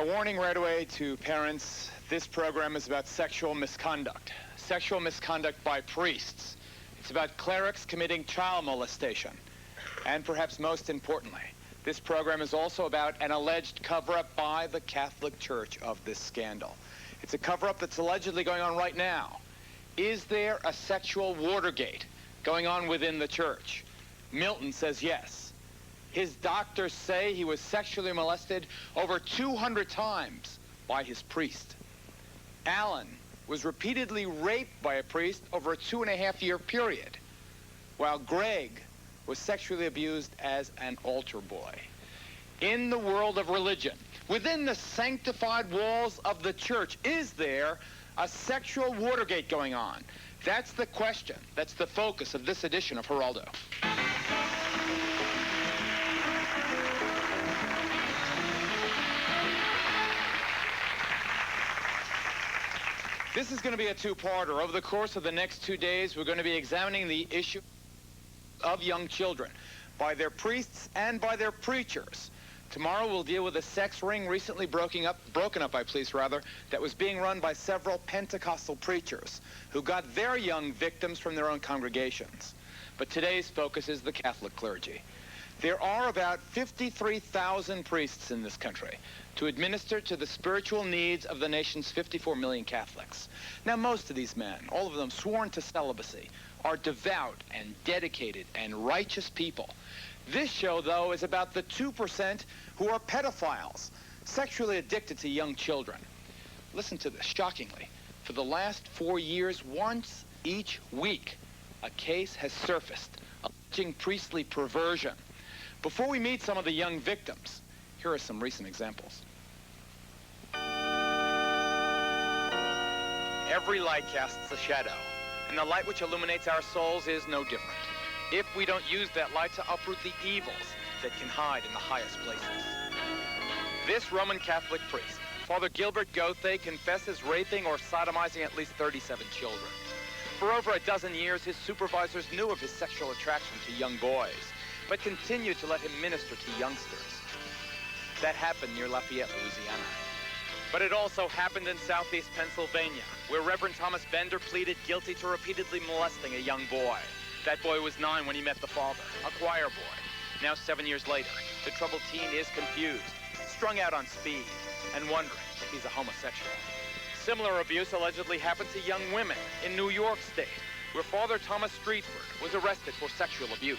warning right away to parents, this program is about sexual misconduct. Sexual misconduct by priests. It's about clerics committing child molestation. And perhaps most importantly, this program is also about an alleged cover-up by the Catholic Church of this scandal. It's a cover-up that's allegedly going on right now. Is there a sexual Watergate going on within the church? Milton says yes. His doctors say he was sexually molested over 200 times by his priest. Alan was repeatedly raped by a priest over a 2.5-year period, while Greg was sexually abused as an altar boy. In the world of religion, within the sanctified walls of the church, is there a sexual Watergate going on? That's the question. That's the focus of this edition of Geraldo. This is going to be a two-parter. Over the course of the next 2 days, we're going to be examining the issue of young children by their priests and by their preachers. Tomorrow we'll deal with a sex ring recently broken up by police, that was being run by several Pentecostal preachers who got their young victims from their own congregations. But today's focus is the Catholic clergy. There are about 53,000 priests in this country to administer to the spiritual needs of the nation's 54 million Catholics. Now, most of these men, all of them sworn to celibacy, are devout and dedicated and righteous people. This show, though, is about the 2% who are pedophiles, sexually addicted to young children. Listen to this, shockingly. For the last 4 years, once each week, a case has surfaced alleging priestly perversion. Before we meet some of the young victims, here are some recent examples. Every light casts a shadow, and the light which illuminates our souls is no different. If we don't use that light to uproot the evils that can hide in the highest places. This Roman Catholic priest, Father Gilbert Gothe, confesses raping or sodomizing at least 37 children. For over a dozen years, his supervisors knew of his sexual attraction to young boys, but continued to let him minister to youngsters. That happened near Lafayette, Louisiana. But it also happened in southeast Pennsylvania, where Reverend Thomas Bender pleaded guilty to repeatedly molesting a young boy. That boy was 9 when he met the father, a choir boy. Now 7 years later, the troubled teen is confused, strung out on speed, and wondering if he's a homosexual. Similar abuse allegedly happened to young women in New York State, where Father Thomas Streetford was arrested for sexual abuse.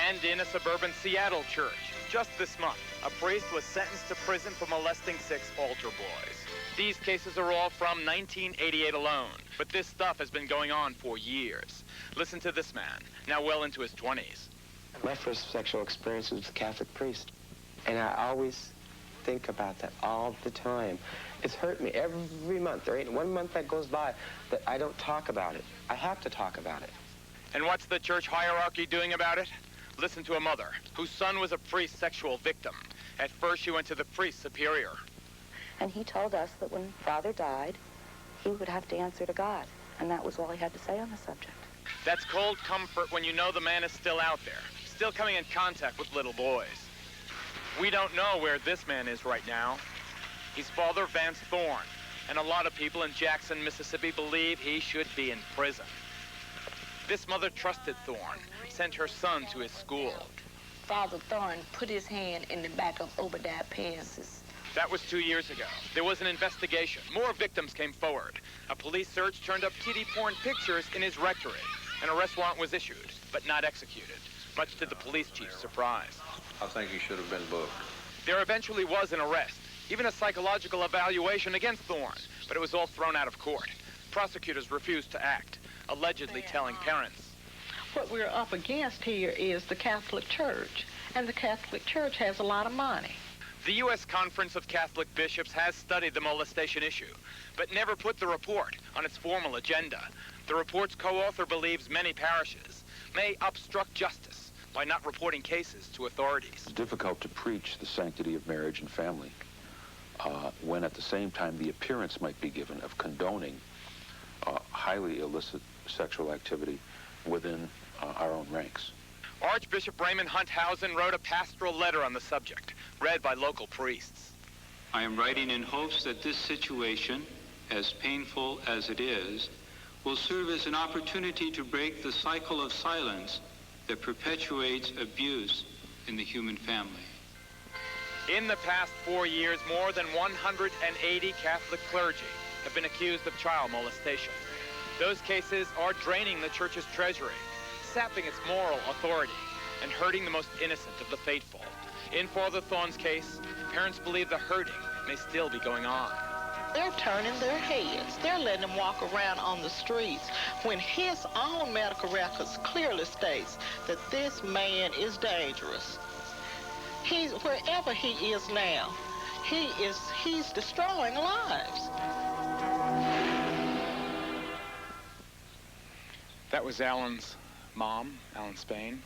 And in a suburban Seattle church, just this month, a priest was sentenced to prison for molesting 6 altar boys. These cases are all from 1988 alone, but this stuff has been going on for years. Listen to this man, now well into his 20s. My first sexual experience was with a Catholic priest, and I always think about that all the time. It's hurt me every month. There ain't one month that goes by that I don't talk about it. I have to talk about it. And what's the church hierarchy doing about it? Listen to a mother whose son was a priest's sexual victim. At first, she went to the priest superior. And he told us that when Father died, he would have to answer to God. And that was all he had to say on the subject. That's cold comfort when you know the man is still out there, still coming in contact with little boys. We don't know where this man is right now. He's Father Vance Thorne, and a lot of people in Jackson, Mississippi believe he should be in prison. This mother trusted Thorne, sent her son to his school. Father Thorne put his hand in the back of Obadiah pants. That was 2 years ago. There was an investigation. More victims came forward. A police search turned up kiddie porn pictures in his rectory. An arrest warrant was issued, but not executed, much to the police chief's surprise. I think he should have been booked. There eventually was an arrest, even a psychological evaluation against Thorne, but it was all thrown out of court. Prosecutors refused to act, allegedly telling parents. What we're up against here is the Catholic Church, and the Catholic Church has a lot of money. The U.S. Conference of Catholic Bishops has studied the molestation issue, but never put the report on its formal agenda. The report's co-author believes many parishes may obstruct justice by not reporting cases to authorities. It's difficult to preach the sanctity of marriage and family when at the same time the appearance might be given of condoning highly illicit sexual activity within our own ranks. Archbishop Raymond Hunthausen wrote a pastoral letter on the subject, read by local priests. I am writing in hopes that this situation, as painful as it is, will serve as an opportunity to break the cycle of silence that perpetuates abuse in the human family. In the past 4 years, more than 180 Catholic clergy have been accused of child molestation. Those cases are draining the church's treasury, sapping its moral authority, and hurting the most innocent of the faithful. In Father Thorne's case, parents believe the hurting may still be going on. They're turning their heads. They're letting him walk around on the streets when his own medical records clearly states that this man is dangerous. He's wherever he is now, he's destroying lives. That was Alan's mom, Alan Spain,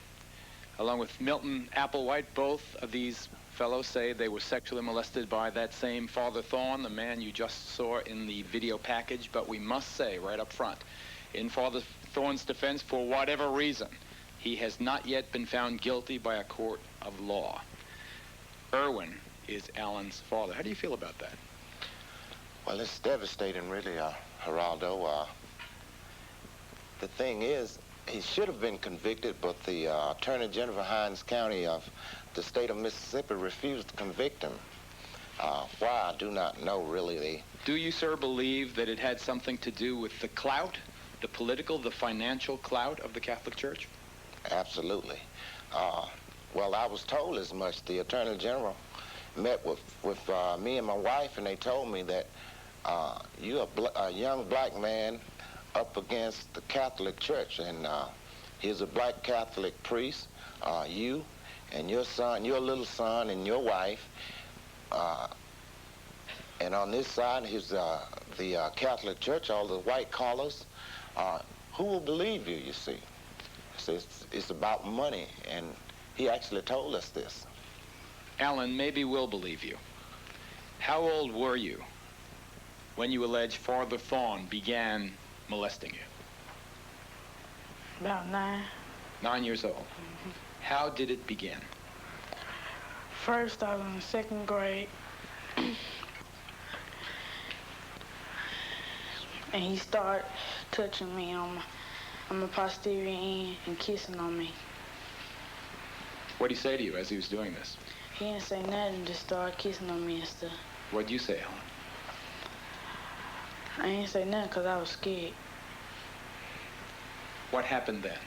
along with Milton Applewhite. Both of these fellows say they were sexually molested by that same Father Thorne, the man you just saw in the video package. But we must say right up front, in Father Thorne's defense, for whatever reason, he has not yet been found guilty by a court of law. Irwin is Alan's father. How do you feel about that? Well, it's devastating, really, Geraldo. The thing is, he should have been convicted, but the Attorney General of Hinds County of the state of Mississippi refused to convict him. Why, I do not know, really. Do you, sir, believe that it had something to do with the clout, the political, the financial clout of the Catholic Church? Absolutely. Well, I was told as much. The Attorney General met with me and my wife, and they told me that you're a young black man up against the Catholic Church, and he's a black Catholic priest, you and your son, your little son, and your wife, and on this side is the Catholic Church, all the white collars. Who will believe you, you see? It's about money, and he actually told us this. Alan, maybe we'll believe you. How old were you when you allege Father Thorne began molesting you? About 9. 9 years old. Mm-hmm. How did it begin? First, I was in 2nd grade. And he started touching me on my posterior end and kissing on me. What did he say to you as he was doing this? He didn't say nothing, just started kissing on me and stuff. What did you say, Alan? I didn't say nothing because I was scared. What happened then?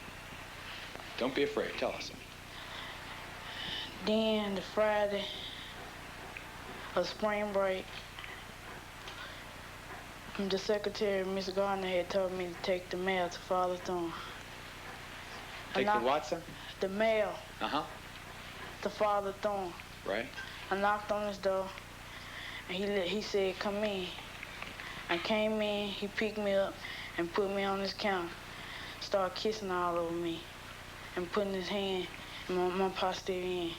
Don't be afraid, tell us. Then the Friday of spring break, the secretary, Miss Gardner, had told me to take the mail to Father Thorne. Take the what, sir? The mail. Uh-huh. To Father Thorne. Right. I knocked on his door, and he said, come in. I came in, he picked me up and put me on his counter, started kissing all over me and putting his hand in my posterior end.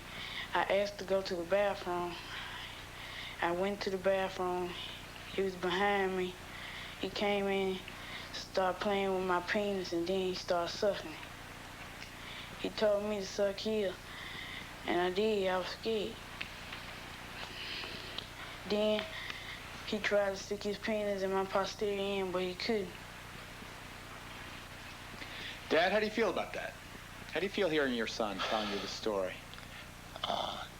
I asked to go to the bathroom. I went to the bathroom. He was behind me. He came in, started playing with my penis, and then he started sucking it. He told me to suck here, and I did. I was scared. Then he tried to stick his penis in my posterior end, but he couldn't. Dad, how do you feel about that? How do you feel hearing your son telling you the story?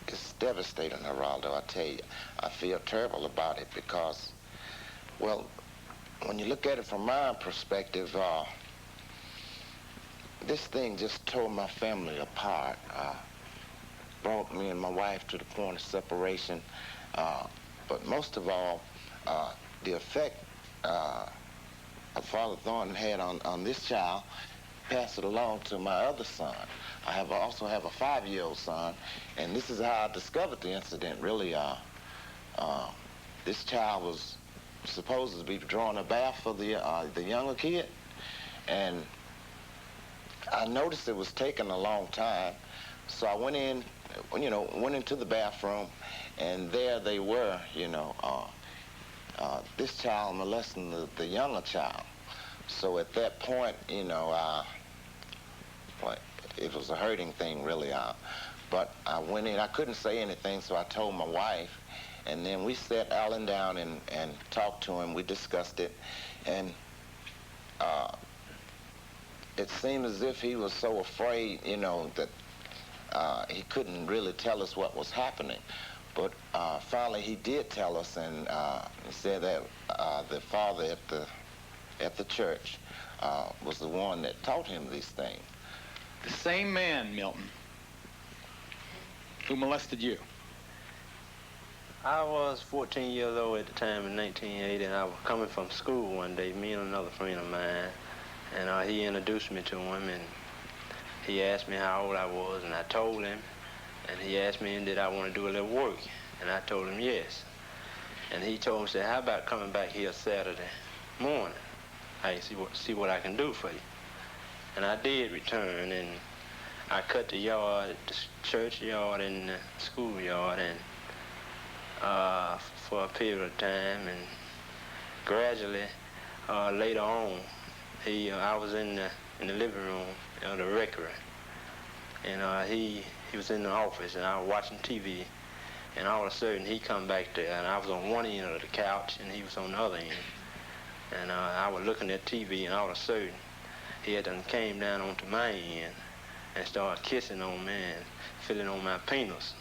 It's devastating, Geraldo, I tell you. I feel terrible about it because, well, when you look at it from my perspective, this thing just tore my family apart. Brought me and my wife to the point of separation. But most of all, the effect Father Thorne had on this child, passed it along to my other son. I also have a 5-year-old son, and this is how I discovered the incident, really. This child was supposed to be drawing a bath for the younger kid, and I noticed it was taking a long time, so I went in, went into the bathroom, and there they were, this child molesting the younger child. So at that point, it was a hurting thing, really. But I went in. I couldn't say anything, so I told my wife, And then we sat Alan down and talked to him. We discussed it. And it seemed as if he was so afraid, you know, that he couldn't really tell us what was happening. But finally he did tell us, and he said that the father at the church was the one that taught him these things. The same man, Milton, who molested you. I was 14 years old at the time in 1980, and I was coming from school one day, me and another friend of mine, and he introduced me to him, and he asked me how old I was, and I told him, and he asked me, did I want to do a little work, and I told him yes. And he told me, said, how about coming back here Saturday morning? I see what I can do for you. And I did return, and I cut the yard, the church yard and the school yard, and for a period of time, and gradually later on, I was in the living room of the rectory, and he was in the office, and I was watching TV, and all of a sudden he come back there, and I was on one end of the couch, and he was on the other end, and I was looking at TV, and all of a sudden he had done came down onto my end and started kissing on me and feeling on my penis.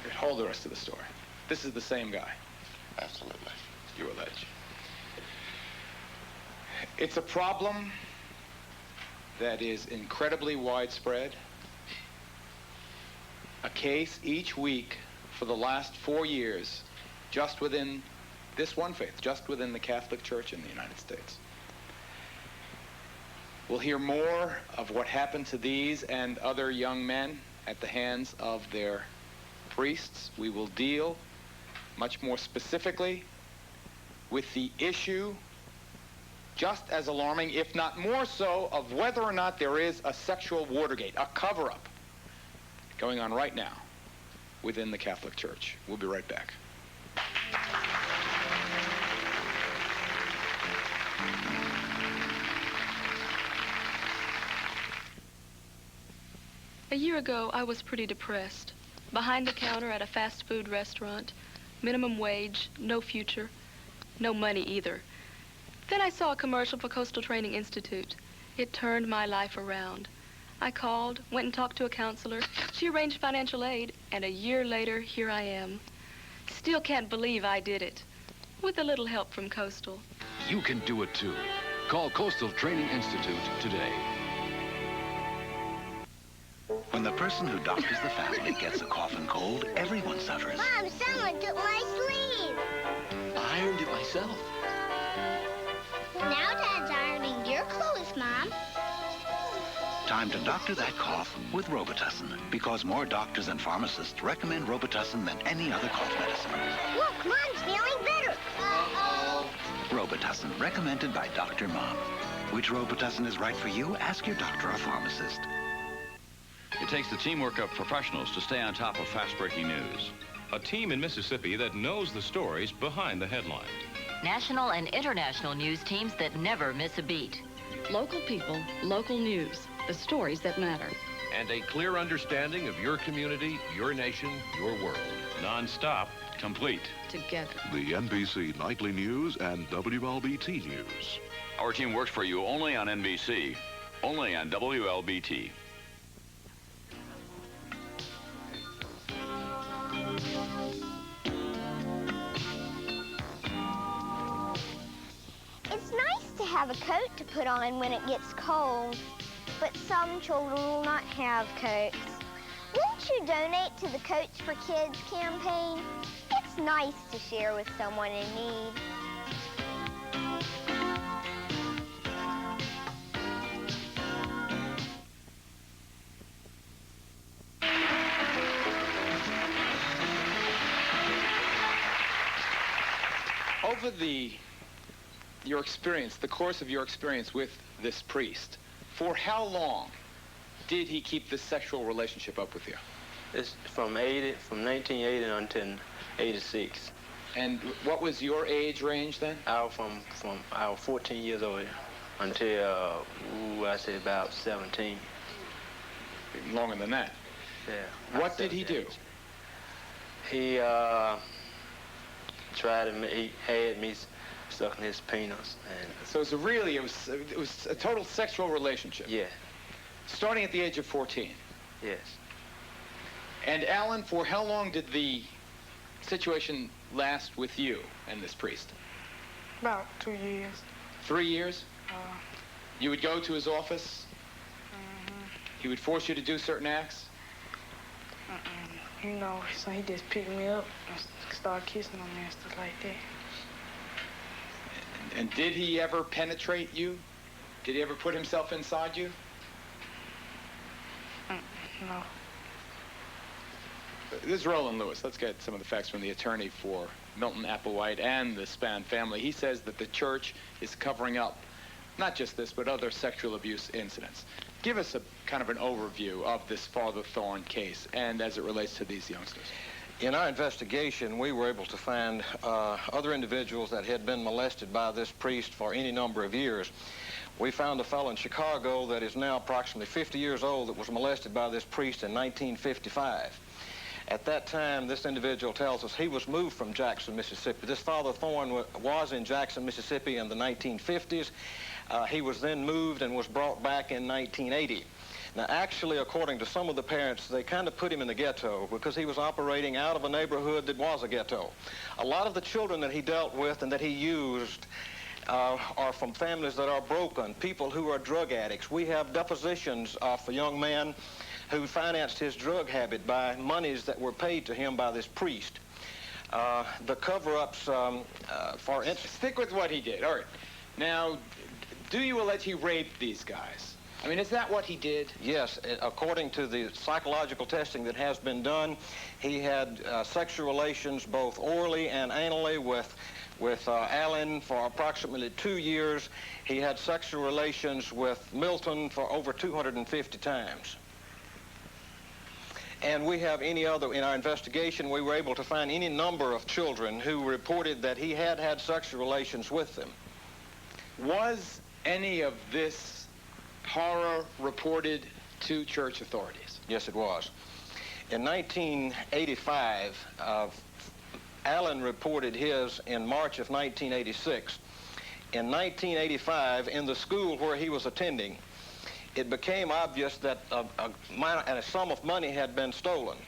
Okay, hold the rest of the story. This is the same guy. Absolutely. You allege. It's a problem that is incredibly widespread. A case each week for the last 4 years, just within this one faith, just within the Catholic Church in the United States. We'll hear more of what happened to these and other young men at the hands of their priests. We will deal much more specifically with the issue, just as alarming, if not more so, of whether or not there is a sexual Watergate, a cover-up, going on right now within the Catholic Church. We'll be right back. A year ago, I was pretty depressed. Behind the counter at a fast food restaurant, minimum wage, no future, no money either. Then I saw a commercial for Coastal Training Institute. It turned my life around. I called, went and talked to a counselor. She arranged financial aid, and a year later, here I am. Still can't believe I did it, with a little help from Coastal. You can do it too. Call Coastal Training Institute today. When the person who doctors the family gets a cough and cold, everyone suffers. Mom, someone took my sleeve. I ironed it myself. Now Dad's ironing your clothes, Mom. Time to doctor that cough with Robitussin, because more doctors and pharmacists recommend Robitussin than any other cough medicine. Look, Mom's feeling better. Uh-oh. Robitussin, recommended by Dr. Mom. Which Robitussin is right for you? Ask your doctor or pharmacist. It takes the teamwork of professionals to stay on top of fast-breaking news. A team in Mississippi that knows the stories behind the headlines. National and international news teams that never miss a beat. Local people, local news, the stories that matter. And a clear understanding of your community, your nation, your world. Non-stop, complete. Together. The NBC Nightly News and WLBT News. Our team works for you only on NBC, only on WLBT. It's nice to have a coat to put on when it gets cold, but some children will not have coats. Won't you donate to the Coats for Kids campaign? It's nice to share with someone in need. Over your experience, the course of your experience with this priest, for how long did he keep this sexual relationship up with you? It's from 1980 until 86. And what was your age range then? I was I was 14 years old until I say about 17. Even longer than that. Yeah. What did he do? He he had me sucking his penis. And so it was a total sexual relationship? Yeah. Starting at the age of 14? Yes. And Alan, for how long did the situation last with you and this priest? About 2 years. 3 years? You would go to his office? He would force you to do certain acts? You know, so he just picked me up and started kissing on me and stuff like that. And did he ever penetrate you? Did he ever put himself inside you? No. This is Roland Lewis. Let's get some of the facts from the attorney for Milton Applewhite and the Spann family. He says that the church is covering up not just this, but other sexual abuse incidents. Give us a kind of an overview of this Father Thorn case and as it relates to these youngsters. In our investigation, we were able to find other individuals that had been molested by this priest for any number of years. We found a fellow in Chicago that is now approximately 50 years old that was molested by this priest in 1955. At that time, this individual tells us he was moved from Jackson, Mississippi. This Father Thorn was in Jackson, Mississippi in the 1950s. He was then moved and was brought back in 1980. Now, actually, according to some of the parents, they kind of put him in the ghetto because he was operating out of a neighborhood that was a ghetto. A lot of the children that he dealt with and that he used are from families that are broken, people who are drug addicts. We have depositions of a young man who financed his drug habit by monies that were paid to him by this priest. The cover-ups, for instance... Stick with what he did. All right. Now, do you allege he raped these guys? I mean, is that what he did? Yes. According to the psychological testing that has been done, he had sexual relations both orally and anally with Alan for approximately 2 years. He had sexual relations with Milton for over 250 times. And we have in our investigation, we were able to find any number of children who reported that he had had sexual relations with them. Was any of this horror reported to church authorities? Yes, it was. In 1985, Alan reported his in March of 1986. In 1985, in the school where he was attending, it became obvious that a sum of money had been stolen.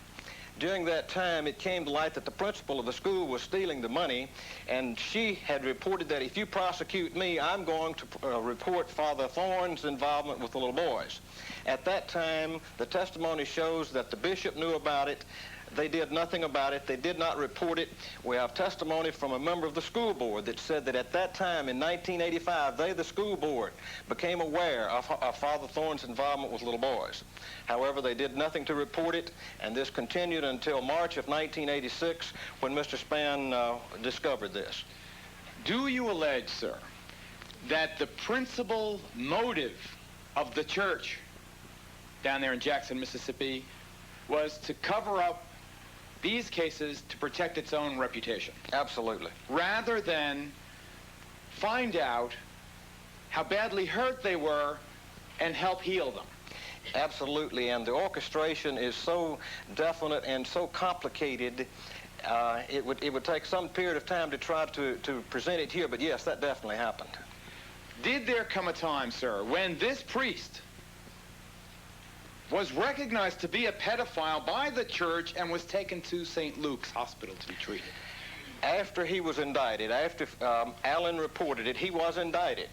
During that time, it came to light that the principal of the school was stealing the money, and she had reported that if you prosecute me, I'm going to report Father Thorn's involvement with the little boys. At that time, the testimony shows that the bishop knew about it. They did nothing about it. They did not report it. We have testimony from a member of the school board that said that at that time in 1985, they, the school board, became aware of Father Thorn's involvement with little boys. However, they did nothing to report it, and this continued until March of 1986 when Mr. Spann discovered this. Do you allege, sir, that the principal motive of the church down there in Jackson, Mississippi, was to cover up these cases to protect its own reputation? Absolutely. Rather than find out how badly hurt they were and help heal them? Absolutely, and the orchestration is so definite and so complicated, it would take some period of time to try to present it here, but yes, that definitely happened. Did there come a time, sir, when this priest was recognized to be a pedophile by the church and was taken to St. Luke's Hospital to be treated? After he was indicted, after Alan reported it, he was indicted.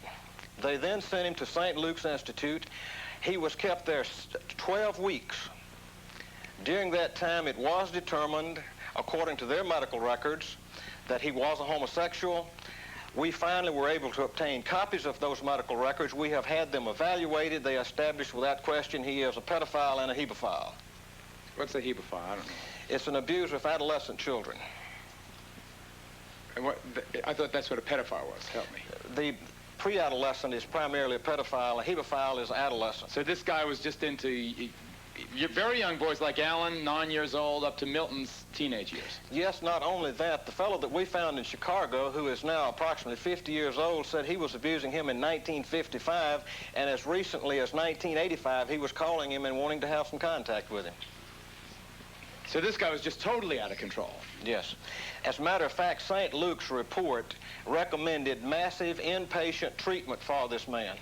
They then sent him to St. Luke's Institute. He was kept there 12 weeks. During that time, it was determined, according to their medical records, that he was a homosexual. We finally were able to obtain copies of those medical records. We have had them evaluated. They established without question he is a pedophile and a hebephile. What's a hebephile? I don't know. It's an abuser of adolescent children. And I thought that's what a pedophile was. Help me. The pre-adolescent is primarily a pedophile. A hebephile is adolescent. So this guy was just into very young boys like Alan, 9 years old, up to Milton's teenage years. Yes, not only that, the fellow that we found in Chicago, who is now approximately 50 years old, said he was abusing him in 1955, and as recently as 1985, he was calling him and wanting to have some contact with him. So this guy was just totally out of control. Yes. As a matter of fact, St. Luke's report recommended massive inpatient treatment for this man.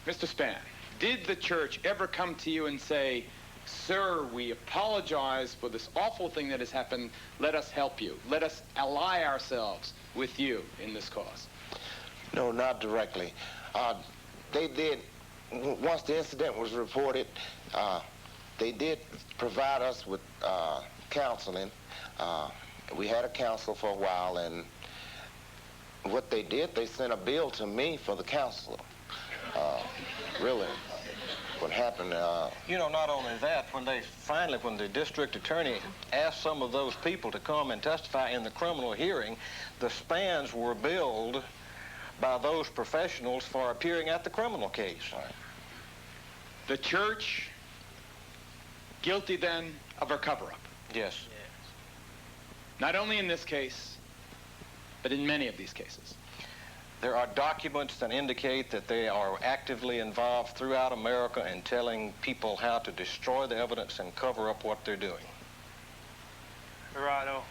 Mr. Spann, did the church ever come to you and say, sir, we apologize for this awful thing that has happened. Let us help you. Let us ally ourselves with you in this cause? No, not directly. They did, once the incident was reported, they did provide us with counseling. We had a counsel for a while, and what they did, they sent a bill to me for the counselor. Really, what happened... You know, not only that, when the district attorney asked some of those people to come and testify in the criminal hearing, the Spanns were billed by those professionals for appearing at the criminal case. Right. The church guilty then of a cover-up? Yes. Not only in this case, but in many of these cases. There are documents that indicate that they are actively involved throughout America in telling people how to destroy the evidence and cover up what they're doing. Geraldo.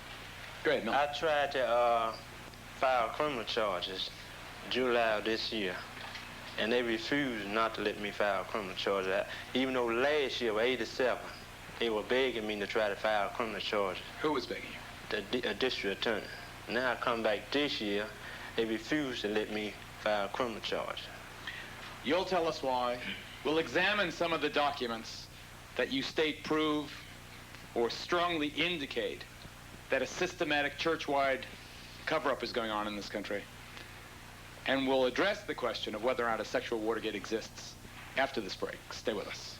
Go ahead, Mel. I tried to file criminal charges July of this year, and they refused not to let me file criminal charges. Even though last year, 87, they were begging me to try to file criminal charges. Who was begging you? The district attorney. Now I come back this year, they refuse to let me file criminal charges. You'll tell us why. We'll examine some of the documents that you state prove or strongly indicate that a systematic church-wide cover-up is going on in this country. And we'll address the question of whether or not a sexual Watergate exists after this break. Stay with us.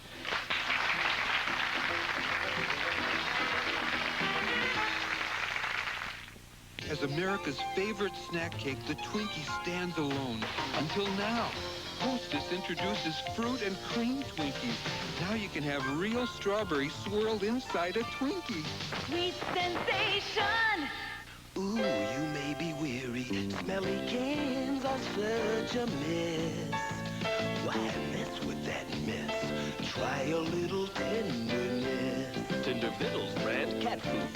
As America's favorite snack cake, the Twinkie stands alone. Until now. Hostess introduces fruit and cream Twinkies. Now you can have real strawberry swirled inside a Twinkie. Sweet sensation! Ooh, you may be weary. Smelly cans are such a mess. Why mess with that mess? Try a little tenderness. Tender Vittles brand cat food.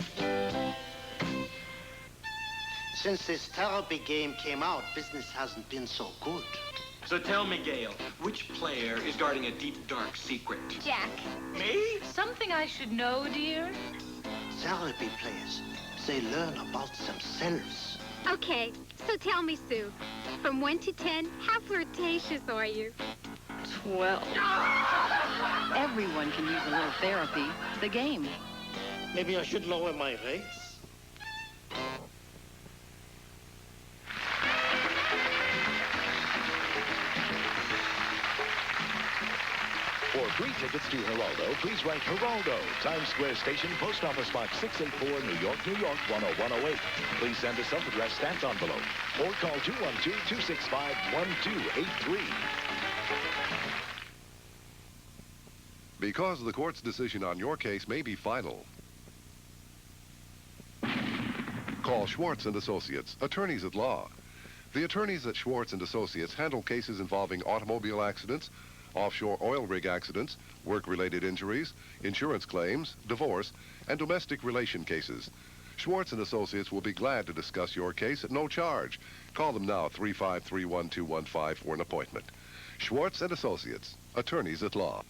Since this therapy game came out, business hasn't been so good. So tell me, Gail, which player is guarding a deep, dark secret? Jack. Me? Something I should know, dear? Therapy players, they learn about themselves. Okay, so tell me, Sue, from 1 to 10, how flirtatious are you? 12. Everyone can use a little therapy. The game. Maybe I should lower my rates. For free tickets to Geraldo, please write Geraldo, Times Square Station, Post Office Box 684, New York, New York, 10108. Please send a self-addressed stamped envelope or call 212-265-1283. Because the court's decision on your case may be final, call Schwartz & Associates, attorneys at law. The attorneys at Schwartz & Associates handle cases involving automobile accidents, offshore oil rig accidents, work-related injuries, insurance claims, divorce, and domestic relation cases. Schwartz & Associates will be glad to discuss your case at no charge. Call them now, 353-1215 for an appointment. Schwartz & Associates, attorneys at law.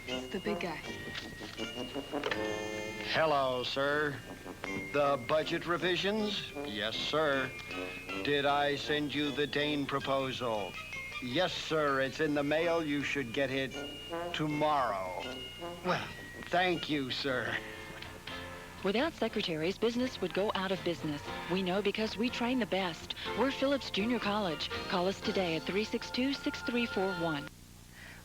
It's the big guy. Hello, sir. The budget revisions? Yes, sir. Did I send you the Dane proposal? Yes, sir. It's in the mail. You should get it tomorrow. Well, thank you, sir. Without secretaries, business would go out of business. We know because we train the best. We're Phillips Junior College. Call us today at 362-6341.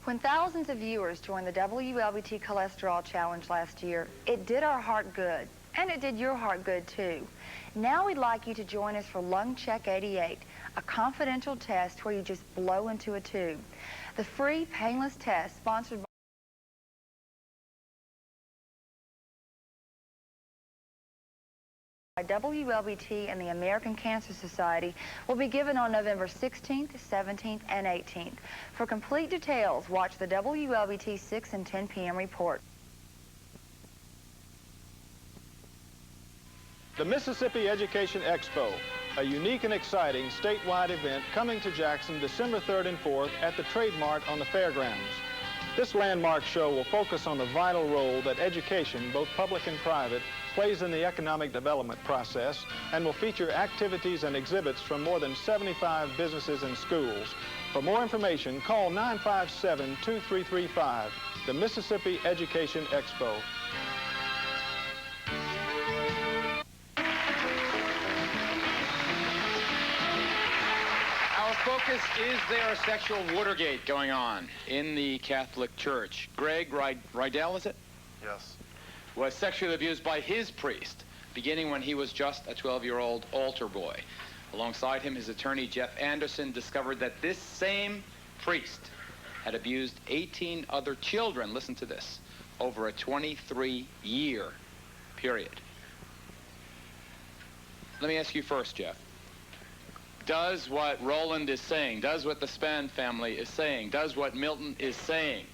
When thousands of viewers joined the WLBT Cholesterol Challenge last year, it did our heart good, and it did your heart good too. Now we'd like you to join us for Lung Check 88, a confidential test where you just blow into a tube. The free, painless test sponsored by WLBT and the American Cancer Society will be given on November 16th, 17th, and 18th. For complete details, watch the WLBT 6 and 10 p.m. report. The Mississippi Education Expo, a unique and exciting statewide event coming to Jackson December 3rd and 4th at the Trade Mart on the fairgrounds. This landmark show will focus on the vital role that education, both public and private, plays in the economic development process and will feature activities and exhibits from more than 75 businesses and schools. For more information, call 957-2335, the Mississippi Education Expo. Our focus is there a sexual Watergate going on in the Catholic Church. Greg Rydell, is it? Yes. Was sexually abused by his priest, beginning when he was just a 12-year-old altar boy. Alongside him, his attorney, Jeff Anderson, discovered that this same priest had abused 18 other children, listen to this, over a 23-year period. Let me ask you first, Jeff. Does what Roland is saying, does what the Span family is saying, does what Milton is saying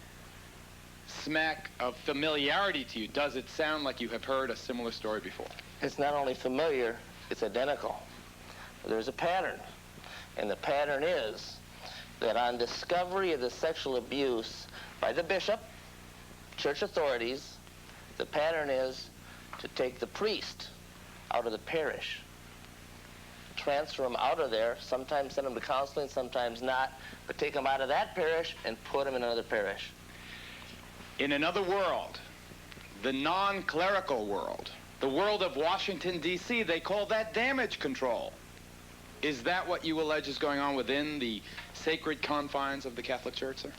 smack of familiarity to you? Does it sound like you have heard a similar story before? It's not only familiar, it's identical. There's a pattern, and the pattern is that on discovery of the sexual abuse by the bishop, church authorities, the pattern is to take the priest out of the parish, transfer him out of there, sometimes send him to counseling, sometimes not, but take him out of that parish and put him in another parish. In another world, the non-clerical world, the world of Washington, D.C., they call that damage control. Is that what you allege is going on within the sacred confines of the Catholic Church, sir?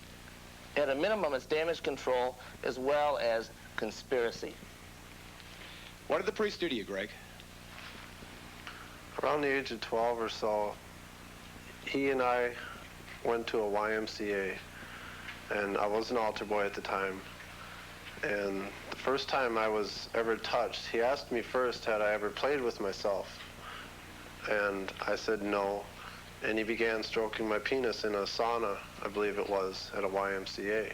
At a minimum, it's damage control as well as conspiracy. What did the priest do to you, Greg? Around the age of 12 or so, he and I went to a YMCA, and I was an altar boy at the time. And the first time I was ever touched, he asked me first, had I ever played with myself? And I said no. And he began stroking my penis in a sauna, I believe it was, at a YMCA.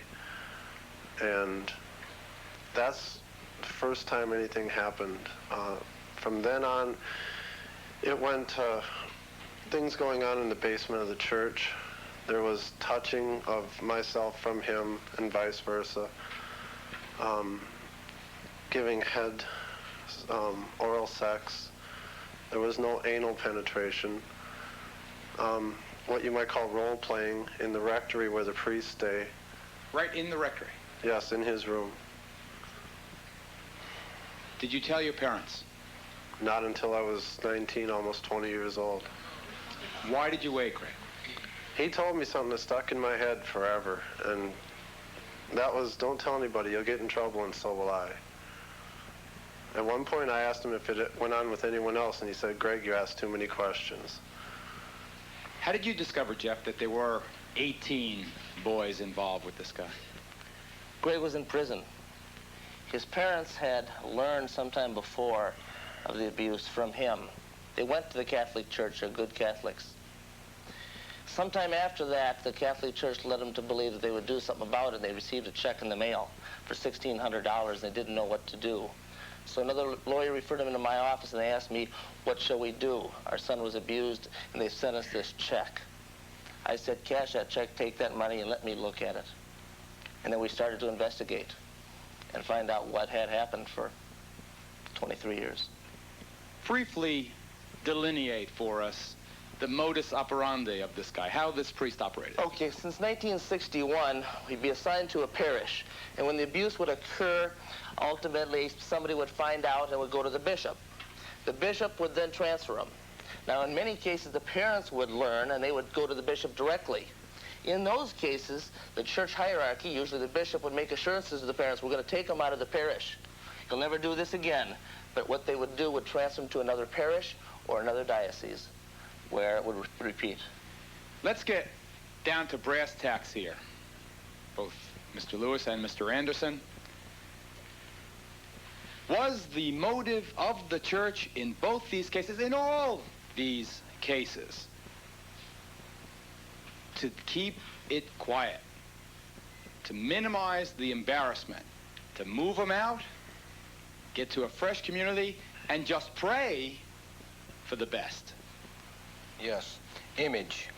And that's the first time anything happened. From then on, it went to things going on in the basement of the church. There was touching of myself from him and vice versa. Giving head, oral sex. There was no anal penetration. What you might call role-playing in the rectory where the priests stay. Right in the rectory? Yes, in his room. Did you tell your parents? Not until I was 19, almost 20 years old. Why did you wait, Greg? He told me something that stuck in my head forever, and that was, don't tell anybody, you'll get in trouble, and so will I. At one point, I asked him if it went on with anyone else, and he said, Greg, you asked too many questions. How did you discover, Jeff, that there were 18 boys involved with this guy? Greg was in prison. His parents had learned sometime before of the abuse from him. They went to the Catholic Church, they're good Catholics. Sometime after that, the Catholic Church led them to believe that they would do something about it, and they received a check in the mail for $1,600, and they didn't know what to do. So another lawyer referred them into my office, and they asked me, what shall we do? Our son was abused, and they sent us this check. I said, cash that check, take that money, and let me look at it. And then we started to investigate and find out what had happened for 23 years. Briefly delineate for us the modus operandi of this guy, how this priest operated. Okay, since 1961, we'd be assigned to a parish, and when the abuse would occur, ultimately somebody would find out and would go to the bishop. The bishop would then transfer them. Now, in many cases, the parents would learn, and they would go to the bishop directly. In those cases, the church hierarchy, usually the bishop, would make assurances to the parents, we're going to take them out of the parish. You'll never do this again. But what they would do would transfer them to another parish or another diocese where it would repeat. Let's get down to brass tacks here, both Mr. Lewis and Mr. Anderson. Was the motive of the church in both these cases, in all these cases, to keep it quiet, to minimize the embarrassment, to move them out, get to a fresh community, and just pray for the best. Yes, image.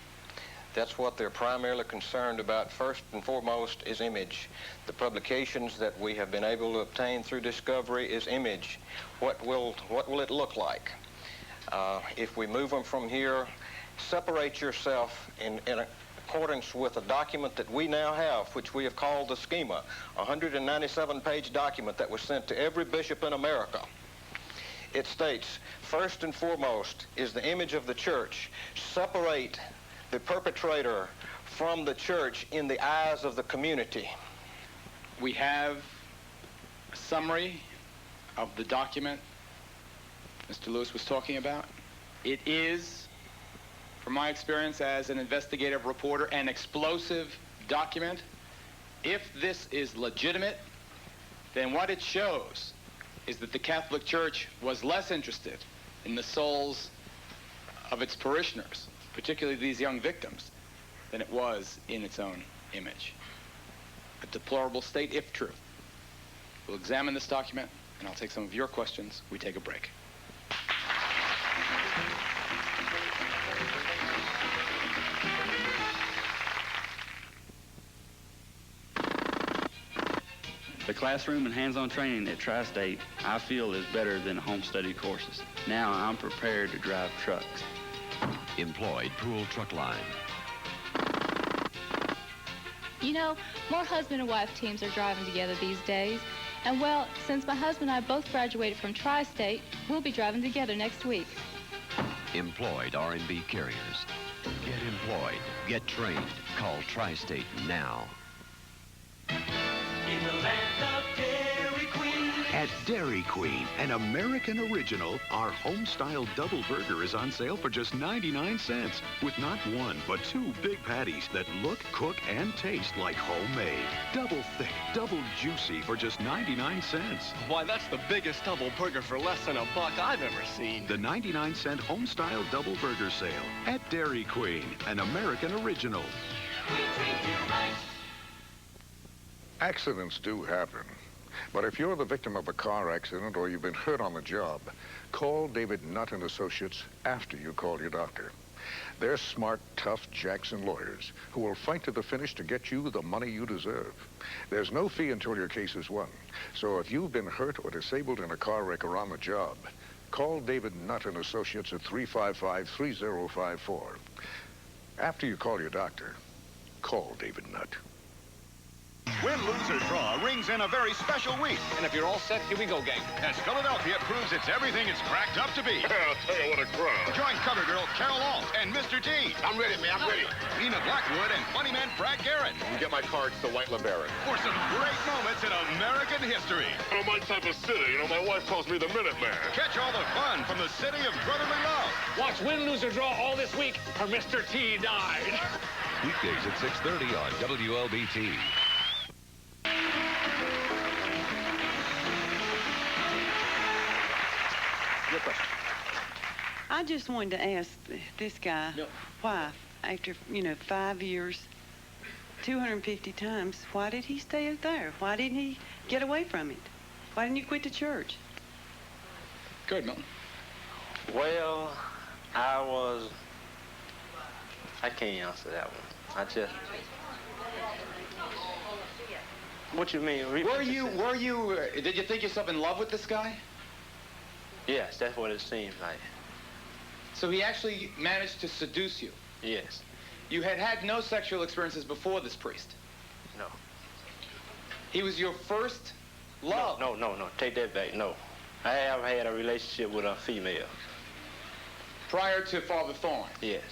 That's what they're primarily concerned about. First and foremost is image. The publications that we have been able to obtain through discovery is image. What will it look like? If we move them from here, separate yourself in accordance with a document that we now have, which we have called the schema, a 197-page document that was sent to every bishop in America. It states, first and foremost is the image of the church. Separate the perpetrator from the church in the eyes of the community. We have a summary of the document Mr. Lewis was talking about. It is, from my experience as an investigative reporter, an explosive document. If this is legitimate, then what it shows is that the Catholic Church was less interested in the souls of its parishioners, particularly these young victims, than it was in its own image. A deplorable state, if true. We'll examine this document, and I'll take some of your questions. We take a break. The classroom and hands-on training at Tri-State, I feel, is better than home study courses. Now I'm prepared to drive trucks. Employed Pool Truck Line. You know, more husband and wife teams are driving together these days. And well, since my husband and I both graduated from Tri-State, we'll be driving together next week. Employed R&B carriers. Get employed. Get trained. Call Tri-State now. In the land of Dairy Queen. At Dairy Queen, an American original, our home-style double burger is on sale for just 99 cents. With not one, but two big patties that look, cook, and taste like homemade. Double thick, double juicy for just 99 cents. Why, that's the biggest double burger for less than $1 I've ever seen. The 99-cent home-style double burger sale at Dairy Queen, an American original. We treat you right. Accidents do happen. But if you're the victim of a car accident or you've been hurt on the job, call David Nutt and Associates after you call your doctor. They're smart, tough Jackson lawyers who will fight to the finish to get you the money you deserve. There's no fee until your case is won. So if you've been hurt or disabled in a car wreck or on the job, call David Nutt and Associates at 355-3054. After you call your doctor, call David Nutt. Win, lose, or draw rings in a very special week. And if you're all set, here we go, gang. As Philadelphia proves it's everything it's cracked up to be. I'll tell you what a crowd. Join cover girl Carol Alt and Mr. T. I'm ready, man. I'm ready. Nina Blackwood and funny man Brad Garrett. You get my cards to White LeBaron. For some great moments in American history. Oh, my type of city. You know, my wife calls me the Minuteman. Catch all the fun from the city of brotherly love. Watch Win, Lose, or Draw all this week, or Mr. T died. Weekdays at 6:30 on WLBT. Your question. I just wanted to ask this guy, why, after, 5 years, 250 times, why did he stay out there? Why didn't he get away from it? Why didn't you quit the church? Good, Milton. Well, I can't answer that one. What you mean? Did you think yourself in love with this guy? Yes, that's what it seems like. So he actually managed to seduce you? Yes. You had no sexual experiences before this priest? No. He was your first love? No. Take that back. No. I have had a relationship with a female. Prior to Father Thorne? Yes.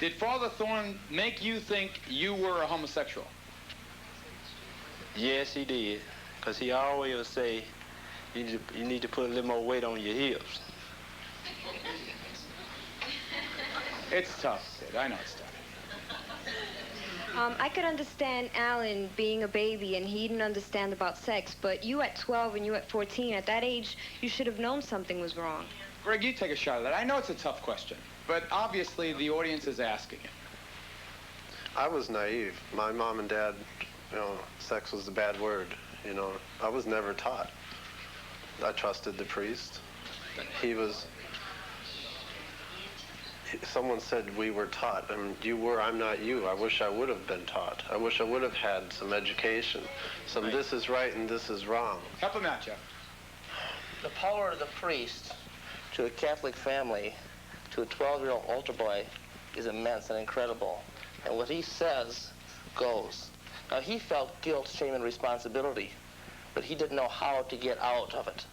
Did Father Thorne make you think you were a homosexual? Yes, he did. Because he always would say, you need to put a little more weight on your hips. It's tough, Sid. I know it's tough. I could understand Alan being a baby and he didn't understand about sex, but you at 12 and you at 14, at that age, you should have known something was wrong. Greg, you take a shot at that. I know it's a tough question, but obviously the audience is asking it. I was naive. My mom and dad, sex was a bad word. I was never taught. I trusted the priest. he was, someone said we were taught. I mean, you were, I'm not you. I wish I would have been taught. I wish I would have had some education. Some this is right and this is wrong. Help him out, Jeff. The power of the priest to a Catholic family, to a 12-year-old altar boy, is immense and incredible. And what he says goes. Now, he felt guilt, shame, and responsibility, but he didn't know how to get out of it.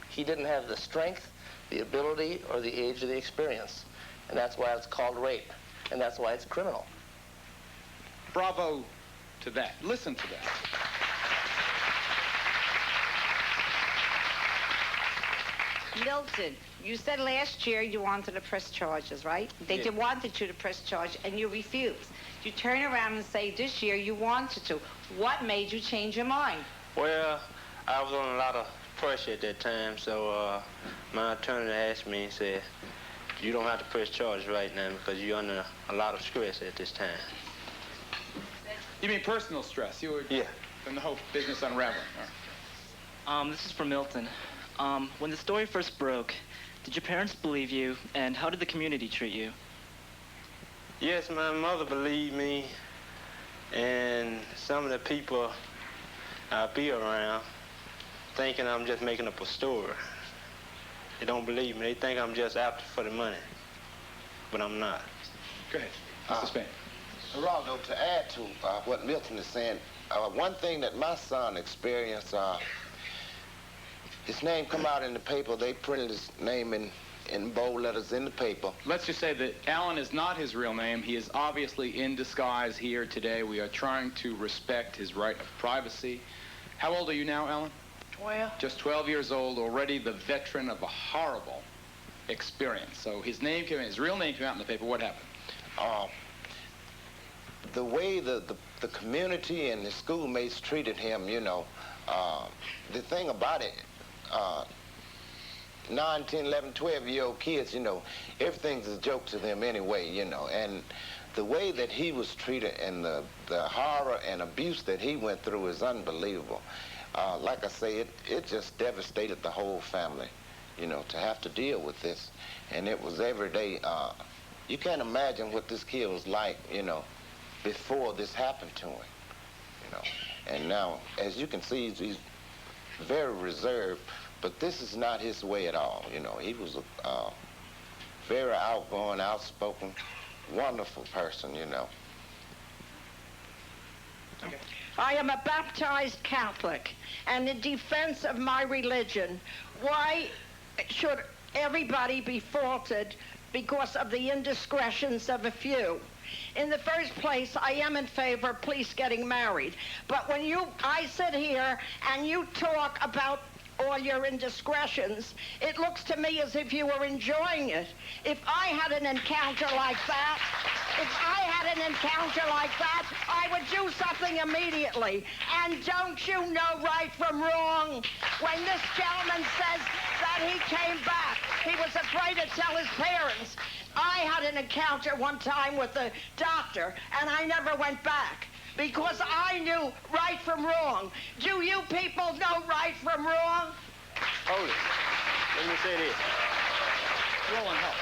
He didn't have the strength, the ability, or the age of the experience. And that's why it's called rape, and that's why it's criminal. Bravo to that. Listen to that. Milton, you said last year you wanted to press charges, right? They wanted you to press charge, and you refused. You turn around and say this year you wanted to. What made you change your mind? Well, I was on a lot of pressure at that time, so my attorney asked me and said, you don't have to press charges right now because you're under a lot of stress at this time. You mean personal stress? You were from the whole business unraveling. This is from Milton. When the story first broke, did your parents believe you, and how did the community treat you? Yes, my mother believed me, and some of the people I be around thinking I'm just making up a story. They don't believe me. They think I'm just after for the money, but I'm not. Go ahead, Mr. Spain. Geraldo, to add to what Milton is saying, one thing that my son experienced, his name come out in the paper. They printed his name in bold letters in the paper. Let's just say that Alan is not his real name. He is obviously in disguise here today. We are trying to respect his right of privacy. How old are you now, Alan? 12. Just 12 years old, already the veteran of a horrible experience. So his real name came out in the paper. What happened? The way the community and the schoolmates treated him, you know, the thing about it, 9, 10, 11, 12-year-old kids, you know, everything's a joke to them anyway, you know, and the way that he was treated and the horror and abuse that he went through is unbelievable. Like I say, it just devastated the whole family, you know, to have to deal with this. And it was every day. You can't imagine what this kid was like, you know, before this happened to him, you know. And now, as you can see, he's very reserved, but this is not his way at all, you know. He was a very outgoing, outspoken, wonderful person, you know. Okay. I am a baptized Catholic, and in defense of my religion, why should everybody be faulted because of the indiscretions of a few? In the first place, I am in favor of police getting married. But when I sit here and you talk about all your indiscretions, it looks to me as if you were enjoying it. If I had an encounter like that, I would do something immediately. And don't you know right from wrong? When this gentleman says that he came back, he was afraid to tell his parents. I had an encounter one time with the doctor, and I never went back because I knew right from wrong. Do you people know right from wrong? Hold it. Let me say this. Roland, help.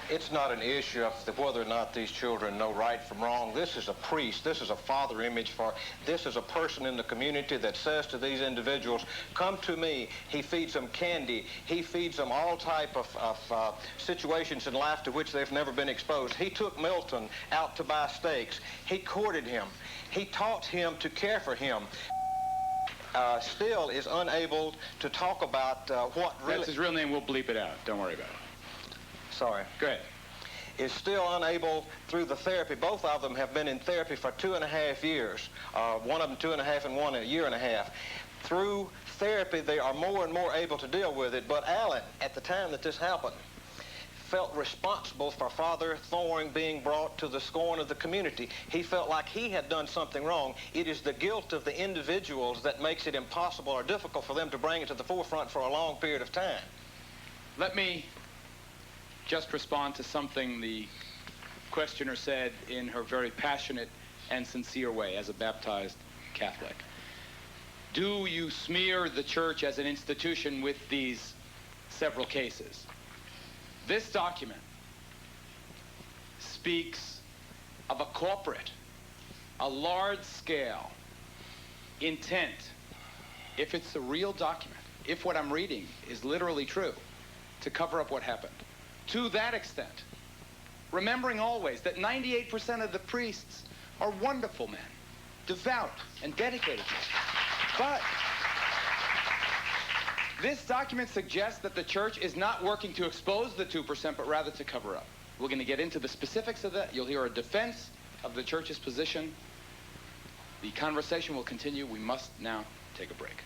It's not an issue of whether or not these children know right from wrong. This is a priest. This is a father image for. This is a person in the community that says to these individuals, come to me. He feeds them candy. He feeds them all type of situations in life to which they've never been exposed. He took Milton out to buy steaks. He courted him. He taught him to care for him. Still is unable to talk about what really... That's his real name. We'll bleep it out. Don't worry about it. Sorry. Go ahead. Is still unable through the therapy. Both of them have been in therapy for 2.5 years. One of them 2.5 and one 1.5 years. Through therapy, they are more and more able to deal with it. But Alan, at the time that this happened, felt responsible for Father Thorne being brought to the scorn of the community. He felt like he had done something wrong. It is the guilt of the individuals that makes it impossible or difficult for them to bring it to the forefront for a long period of time. Let me just respond to something the questioner said in her very passionate and sincere way as a baptized Catholic. Do you smear the church as an institution with these several cases? This document speaks of a corporate, a large-scale intent, if it's a real document, if what I'm reading is literally true, to cover up what happened. To that extent, remembering always that 98% of the priests are wonderful men, devout and dedicated men. But this document suggests that the church is not working to expose the 2%, but rather to cover up. We're going to get into the specifics of that. You'll hear a defense of the church's position. The conversation will continue. We must now take a break.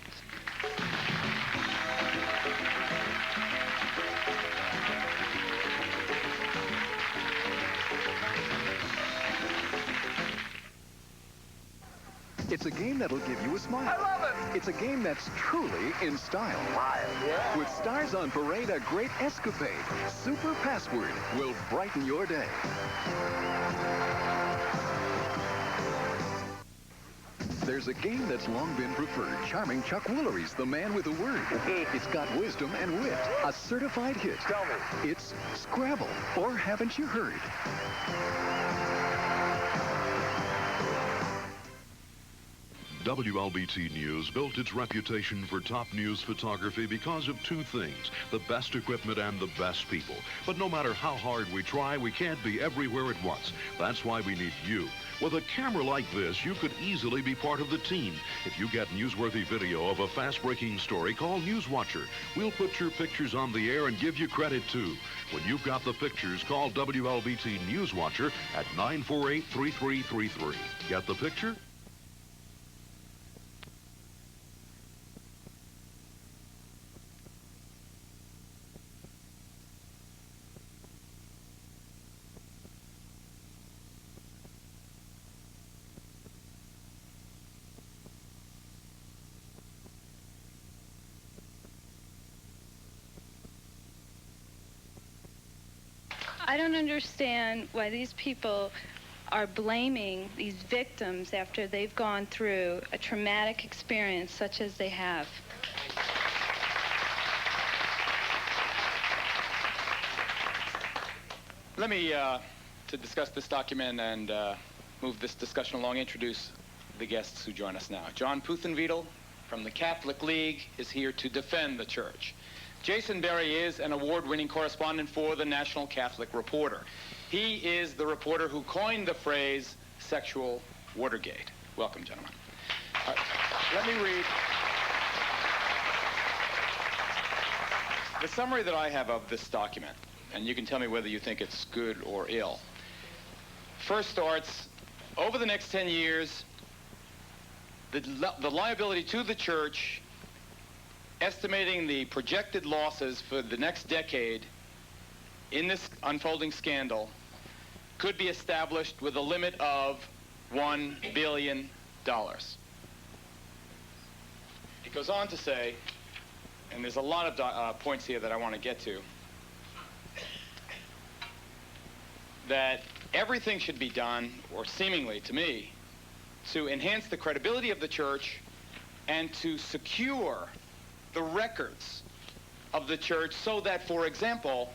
It's a game that'll give you a smile. I love it! It's a game that's truly in style. Yeah. With Stars on Parade, a great escapade. Super Password will brighten your day. There's a game that's long been preferred. Charming Chuck Woolery's the man with a word. It's got wisdom and wit. A certified hit. Tell me. It's Scrabble, or haven't you heard? WLBT News built its reputation for top news photography because of two things: the best equipment and the best people. But no matter how hard we try, we can't be everywhere at once. That's why we need you. With a camera like this, you could easily be part of the team. If you get newsworthy video of a fast-breaking story, call Newswatcher. We'll put your pictures on the air and give you credit, too. When you've got the pictures, call WLBT Newswatcher at 948-3333. Get the picture? I don't understand why these people are blaming these victims after they've gone through a traumatic experience such as they have. Let me, to discuss this document and move this discussion along, introduce the guests who join us now. John Puthenwiedel from the Catholic League is here to defend the church. Jason Berry is an award-winning correspondent for the National Catholic Reporter. He is the reporter who coined the phrase sexual Watergate. Welcome, gentlemen. Let me read the summary that I have of this document, and you can tell me whether you think it's good or ill. First starts, over the next 10 years, the liability to the church, estimating the projected losses for the next decade in this unfolding scandal, could be established with a limit of $1 billion. It goes on to say, and there's a lot of points here that I want to get to, that everything should be done, or seemingly to me, to enhance the credibility of the church and to secure the records of the church so that, for example,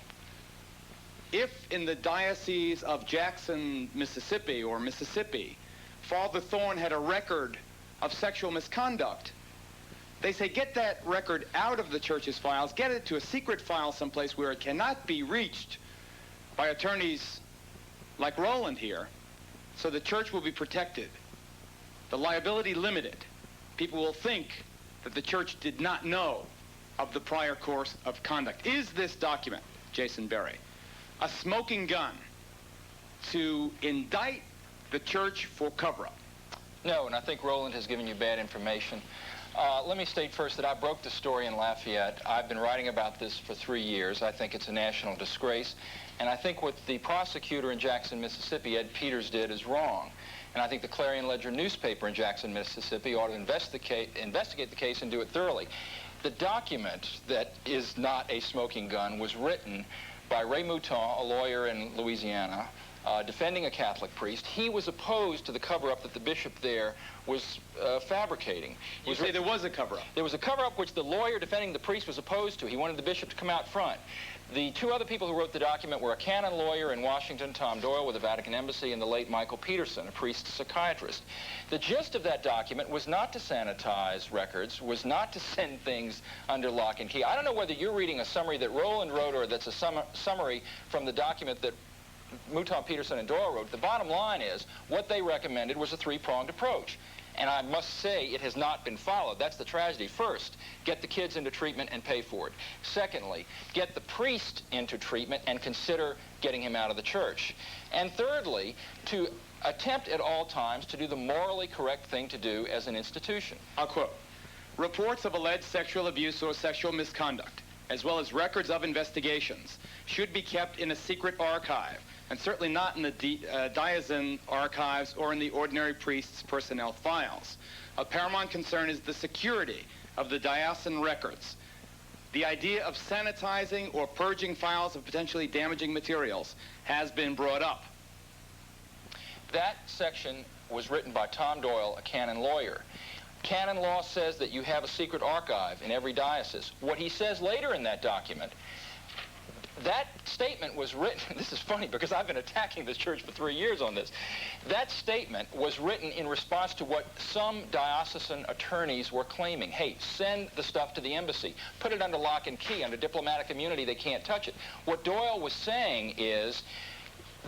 if in the Diocese of Jackson, Mississippi, or Mississippi, Father Thorne had a record of sexual misconduct, they say get that record out of the church's files, get it to a secret file someplace where it cannot be reached by attorneys like Roland here, so the church will be protected, the liability limited. People will think that the church did not know of the prior course of conduct. Is this document, Jason Berry, a smoking gun to indict the church for cover-up? No, and I think Roland has given you bad information. Let me state first that I broke the story in Lafayette. I've been writing about this for 3 years. I think it's a national disgrace. And I think what the prosecutor in Jackson, Mississippi, Ed Peters, did is wrong. And I think the Clarion Ledger newspaper in Jackson, Mississippi ought to investigate the case and do it thoroughly. The document that is not a smoking gun was written by Ray Mouton, a lawyer in Louisiana, defending a Catholic priest. He was opposed to the cover-up that the bishop there was fabricating. You say there was a cover-up? There was a cover-up which the lawyer defending the priest was opposed to. He wanted the bishop to come out front. The two other people who wrote the document were a canon lawyer in Washington, Tom Doyle with the Vatican Embassy, and the late Michael Peterson, a priest psychiatrist. The gist of that document was not to sanitize records, was not to send things under lock and key. I don't know whether you're reading a summary that Roland wrote or that's a summary from the document that Mouton, Peterson, and Doyle wrote. The bottom line is what they recommended was a three-pronged approach. And I must say it has not been followed. That's the tragedy. First, get the kids into treatment and pay for it. Secondly, get the priest into treatment and consider getting him out of the church. And thirdly, to attempt at all times to do the morally correct thing to do as an institution. I'll quote, "Reports of alleged sexual abuse or sexual misconduct, as well as records of investigations, should be kept in a secret archive, and certainly not in the diocesan archives or in the ordinary priest's personnel files. Of paramount concern is the security of the diocesan records. The idea of sanitizing or purging files of potentially damaging materials has been brought up." That section was written by Tom Doyle, a canon lawyer. Canon law says that you have a secret archive in every diocese. What he says later in that document, that statement was written, this is funny because I've been attacking this church for 3 years on this. That statement was written in response to what some diocesan attorneys were claiming. Hey, send the stuff to the embassy. Put it under lock and key. Under diplomatic immunity, they can't touch it. What Doyle was saying is,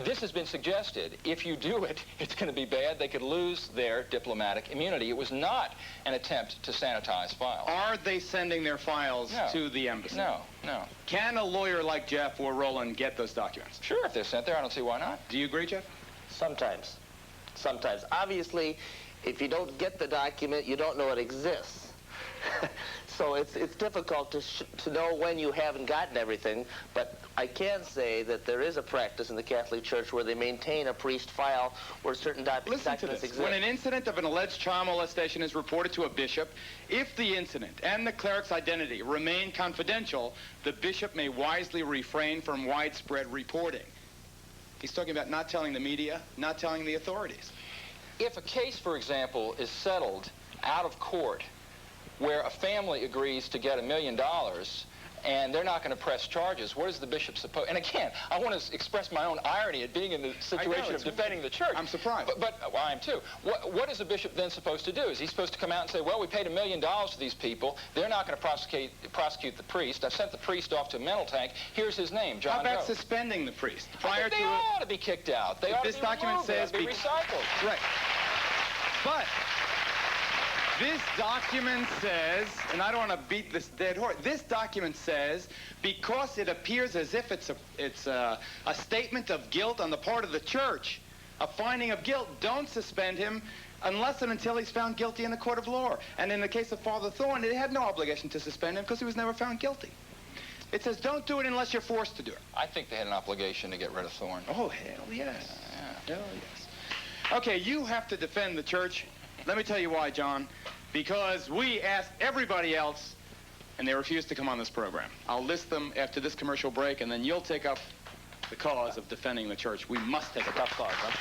this has been suggested. If you do it, it's going to be bad. They could lose their diplomatic immunity. It was not an attempt to sanitize files. Are they sending their files to the embassy? No, no. Can a lawyer like Jeff or Roland get those documents? Sure, if they're sent there, I don't see why not. Do you agree, Jeff? Sometimes. Sometimes. Obviously, if you don't get the document, you don't know it exists. So it's difficult to know when you haven't gotten everything, but I can say that there is a practice in the Catholic Church where they maintain a priest file where certain documents exist. When an incident of an alleged child molestation is reported to a bishop, if the incident and the cleric's identity remain confidential, the bishop may wisely refrain from widespread reporting. He's talking about not telling the media, not telling the authorities. If a case, for example, is settled out of court where a family agrees to get $1 million and they're not going to press charges, what is the bishop supposed... And again, I want to express my own irony at being in the situation of defending the church. I'm surprised. But well, I am too. What is the bishop then supposed to do? Is he supposed to come out and say, well, we paid $1 million to these people. They're not going to prosecute the priest. I've sent the priest off to a mental tank. Here's his name, John Doe. How about suspending the priest? I think they ought to be kicked out. They ought to be removed. They ought to be recycled. Right. But this document says, and I don't want to beat this dead horse, this document says, because it appears as if it's a statement of guilt on the part of the church, a finding of guilt, don't suspend him unless and until he's found guilty in a court of law. And in the case of Father Thorne, it had no obligation to suspend him because he was never found guilty. It says don't do it unless you're forced to do it. I think they had an obligation to get rid of Thorne. Oh, hell yes. Hell yes. Okay, you have to defend the church. Let me tell you why, John. Because we asked everybody else, and they refused to come on this program. I'll list them after this commercial break, and then you'll take up the cause of defending the church. We must take a tough cause, huh?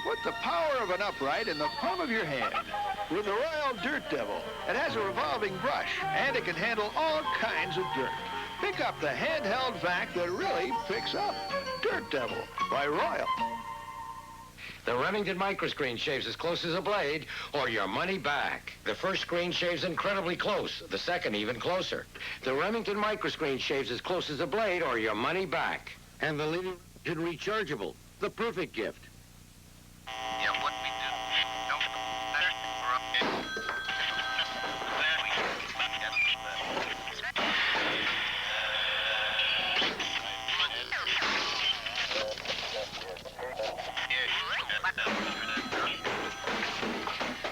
Put the power of an upright in the palm of your hand with the Royal Dirt Devil. It has a revolving brush, and it can handle all kinds of dirt. Pick up the handheld vac that really picks up. Dirt Devil by Royal. The Remington microscreen shaves as close as a blade, or your money back. The first screen shaves incredibly close, the second even closer. The Remington microscreen shaves as close as a blade, or your money back. And the limited rechargeable, the perfect gift.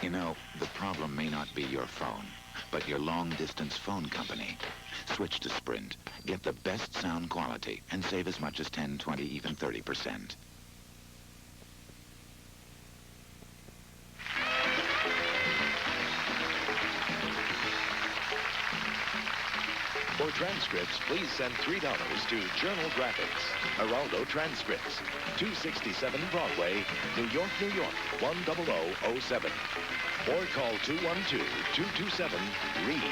You know, the problem may not be your phone, but your long-distance phone company. Switch to Sprint. Get the best sound quality and save as much as 10, 20, even 30%. For transcripts, please send $3 to Journal Graphics, Geraldo Transcripts, 267 Broadway, New York, New York, 10007. Or call 212-227-READ.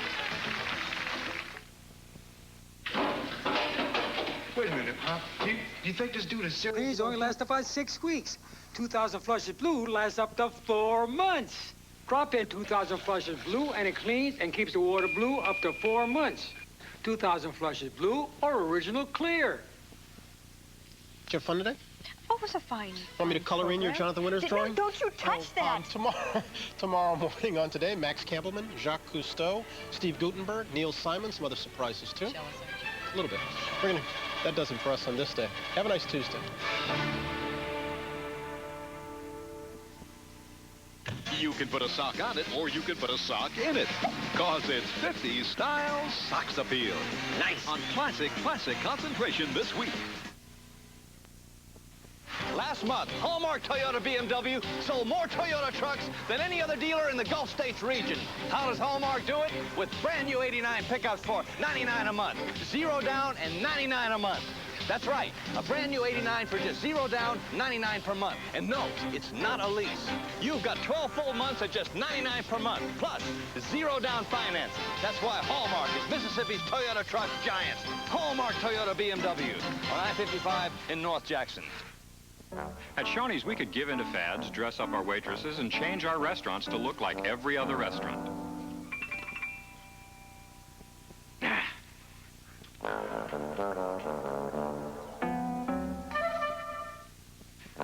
Wait a minute, huh? You think this dude is serious? These only last about 6 weeks. 2,000 flushes blue lasts up to 4 months. Drop in 2,000 flushes blue, and it cleans and keeps the water blue up to 4 months. 2,000 flushes blue or original clear. Did you have fun today? Oh, it was a fine. Want me to color in your Jonathan Winters drawing? Don't you touch that. Tomorrow morning on Today, Max Campbellman, Jacques Cousteau, Steve Gutenberg, Neil Simon, some other surprises too. A little bit. That does it for us on this day. Have a nice Tuesday. You can put a sock on it, or you can put a sock in it. Cause it's 50 Style Socks Appeal. Nice. On classic concentration this week. Last month, Hallmark Toyota BMW sold more Toyota trucks than any other dealer in the Gulf States region. How does Hallmark do it? With brand new 89 pickups for $99 a month. 0 down and $99 a month. That's right, a brand new 89 for just 0 down, $99 per month. And no, it's not a lease. You've got 12 full months at just $99 per month, plus 0 down financing. That's why Hallmark is Mississippi's Toyota truck giant. Hallmark Toyota BMW on I-55 in North Jackson. At Shoney's, we could give in to fads, dress up our waitresses, and change our restaurants to look like every other restaurant.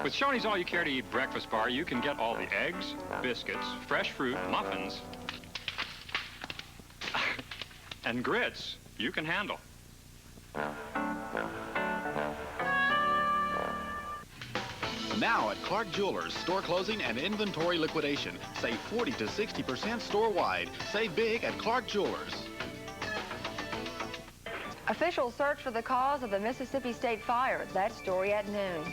With Shoney's All You Care to Eat breakfast bar, you can get all the eggs, biscuits, fresh fruit, muffins, and grits you can handle. Now at Clark Jewelers, store closing and inventory liquidation. Save 40 to 60% store-wide. Save big at Clark Jewelers. Officials search for the cause of the Mississippi State fire. That story at noon.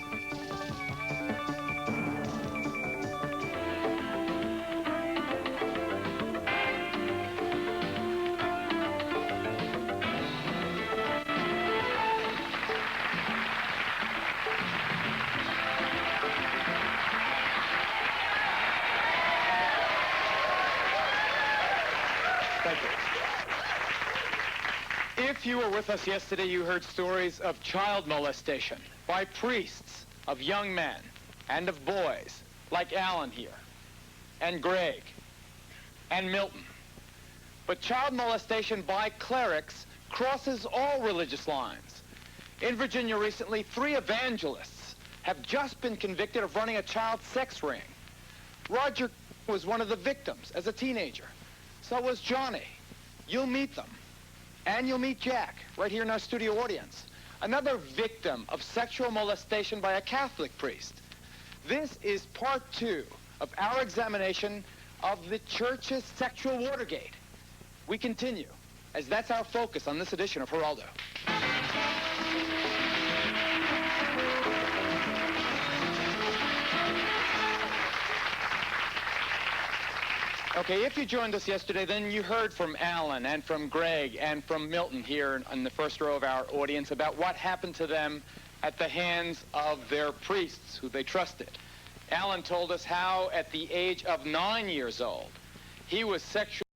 Thank you. If you were with us yesterday, you heard stories of child molestation by priests, of young men, and of boys, like Alan here, and Greg, and Milton. But child molestation by clerics crosses all religious lines. In Virginia recently, 3 evangelists have just been convicted of running a child sex ring. Roger was one of the victims as a teenager. So was Johnny. You'll meet them. And you'll meet Jack, right here in our studio audience. Another victim of sexual molestation by a Catholic priest. This is part 2 of our examination of the church's sexual Watergate. We continue, as that's our focus on this edition of Geraldo. Okay, if you joined us yesterday, then you heard from Alan and from Greg and from Milton here in the first row of our audience about what happened to them at the hands of their priests who they trusted. Alan told us how at the age of 9 years old, he was sexually